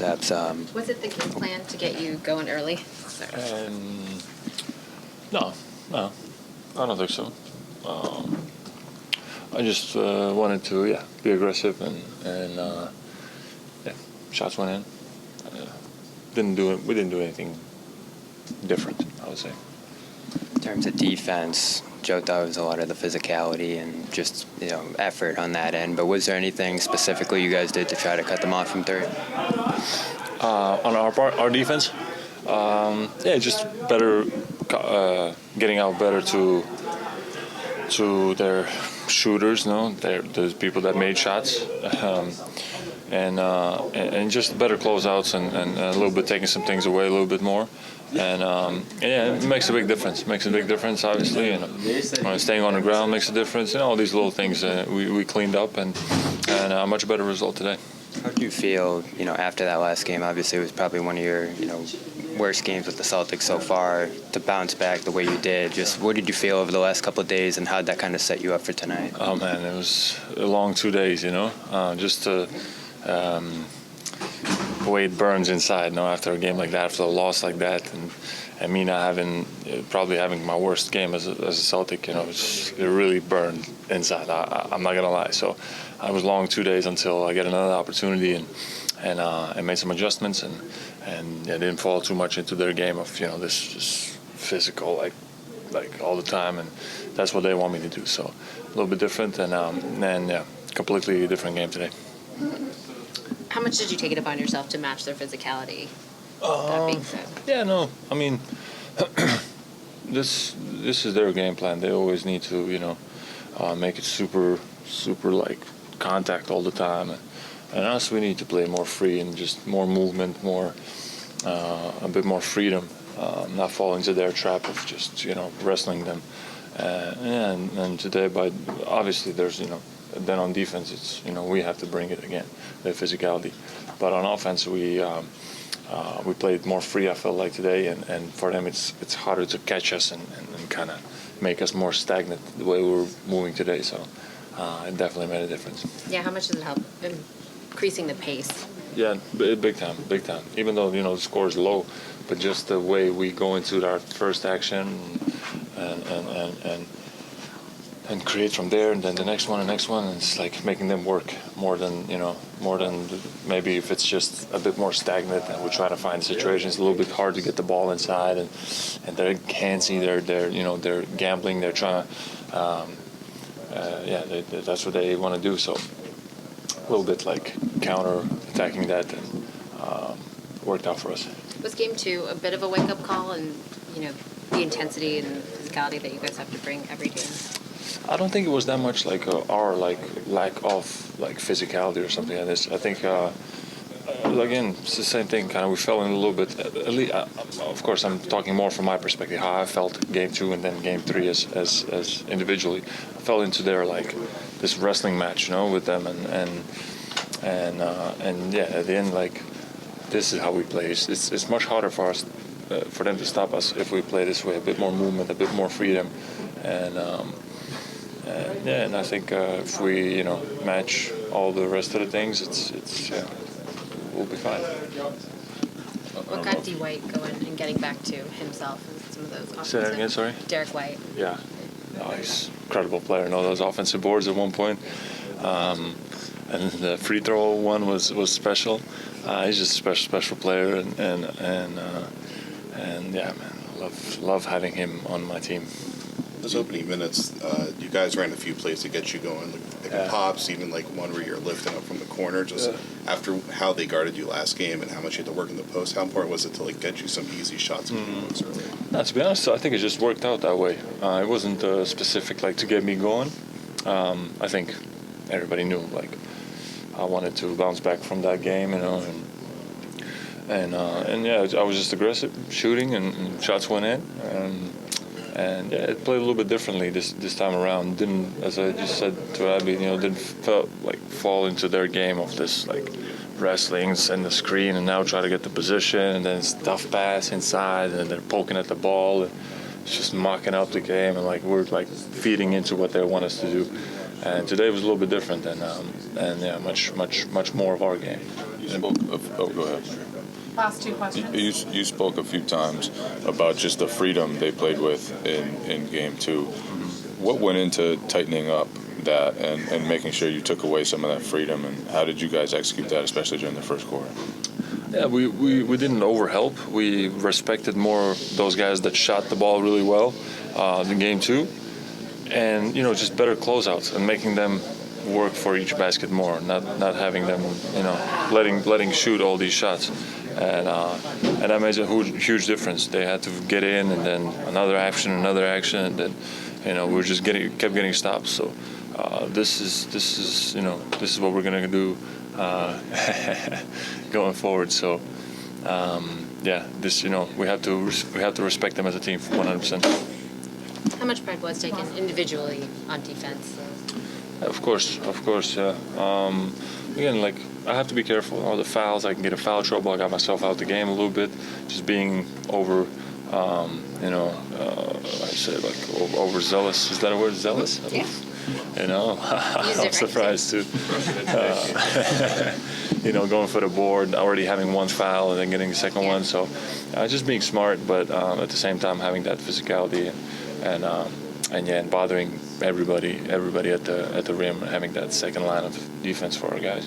Kristaps. Was it the game plan to get you going early? No, I don't think so. I just wanted to, be aggressive and shots went in. We didn't do anything different, I would say. In terms of defense, Joe thought it was a lot of the physicality and just effort on that end. But was there anything specifically you guys did to try to cut them off from three? On our part, our defense, just better getting out better to their shooters. There's people that made shots. And just better closeouts and a little bit taking some things away a little bit more. And it makes a big difference. Obviously. And staying on the ground makes a difference. All these little things we cleaned up and a much better result today. How do you feel, after that last game? Obviously, it was probably one of your, worst games with the Celtics so far. To bounce back the way you did, just what did you feel over the last couple of days, and how did that kind of set you up for tonight? Oh man, it was a long 2 days. Just to. The way it burns inside, after a game like that, after a loss like that, and me not probably having my worst game as a Celtic, it really burned inside. I'm not gonna lie. So I was long 2 days until I get another opportunity, and I made some adjustments, and I didn't fall too much into their game of this just physical like all the time, and that's what they want me to do. So a little bit different, and completely different game today. How much did you take it upon yourself to match their physicality? That being said. Yeah, no. I mean, this is their game plan. They always need to, make it super like contact all the time. And us, we need to play more free and just more movement, a bit more freedom, not fall into their trap of just, wrestling them. And today, obviously, there's, then on defense, it's we have to bring it again, the physicality. But on offense, we played more free. I felt like today, and for them, it's harder to catch us and kind of make us more stagnant the way we were moving today. So it definitely made a difference. Yeah, how much does it help increasing the pace? Yeah, big time. Even though the score is low, but just the way we go into our first action and create from there, and then the next one, and it's like making them work more than maybe if it's just a bit more stagnant, and we try to find situations. It's a little bit hard to get the ball inside, and they're handsy, they're gambling, they're trying to, that's what they want to do. So a little bit like counter attacking that, and worked out for us. Was game 2 a bit of a wake-up call, and the intensity and physicality that you guys have to bring every game? I don't think it was that much like our lack of physicality or something like this. I think again it's the same thing. Kind of we fell in a little bit. At least, of course, I'm talking more from my perspective. How I felt game 2 and then game 3 as individually. I fell into their this wrestling match, with them, and at the end this is how we play. It's much harder for us for them to stop us if we play this way. A bit more movement, a bit more freedom, and I think if we match all the rest of the things, we'll be fine. What got D. White going and getting back to himself and some of those offensive? Say that again, sorry? Derek White. Yeah. No, he's an incredible player. Those offensive boards at one point. And the free throw one was special. He's just a special player, and yeah, man, love having him on my team. Those opening minutes, you guys ran a few plays to get you going, like pops, even one where you're lifting up from the corner. After how they guarded you last game and how much you had to work in the post, how important was it to get you some easy shots and moves early? No, to be honest, I think it just worked out that way. It wasn't specific to get me going. I think everybody knew I wanted to bounce back from that game, and I was just aggressive shooting, and shots went in. And it played a little bit differently this time around. Didn't, as I just said to Abby, didn't fall into their game of this wrestling, send the screen, and now try to get the position, and then it's tough pass inside, and they're poking at the ball, and it's just mocking up the game, and we're feeding into what they want us to do. And today was a little bit different, and yeah, much more of our game. You spoke of, go ahead. Last two questions. You spoke a few times about just the freedom they played with in game two. What went into tightening up that and making sure you took away some of that freedom, and how did you guys execute that, especially during the first quarter? Yeah, we didn't overhelp. We respected more those guys that shot the ball really well in game two, and just better closeouts and making them work for each basket more, not having them letting shoot all these shots, and that made a huge difference. They had to get in, and then another action, and then we just kept getting stops. So this is what we're gonna do going forward. So we have to respect them as a team 100%. How much pride was taken individually on defense? Of course, yeah. Again, I have to be careful. All the fouls, I can get in foul trouble. I got myself out the game a little bit, just being over, I say overzealous. Is that a word, zealous? Yeah. I'm surprised too. Going for the board, already having one foul and then getting the second one. So just being smart, but at the same time having that physicality and bothering everybody at the rim, and having that second line of defense for our guys.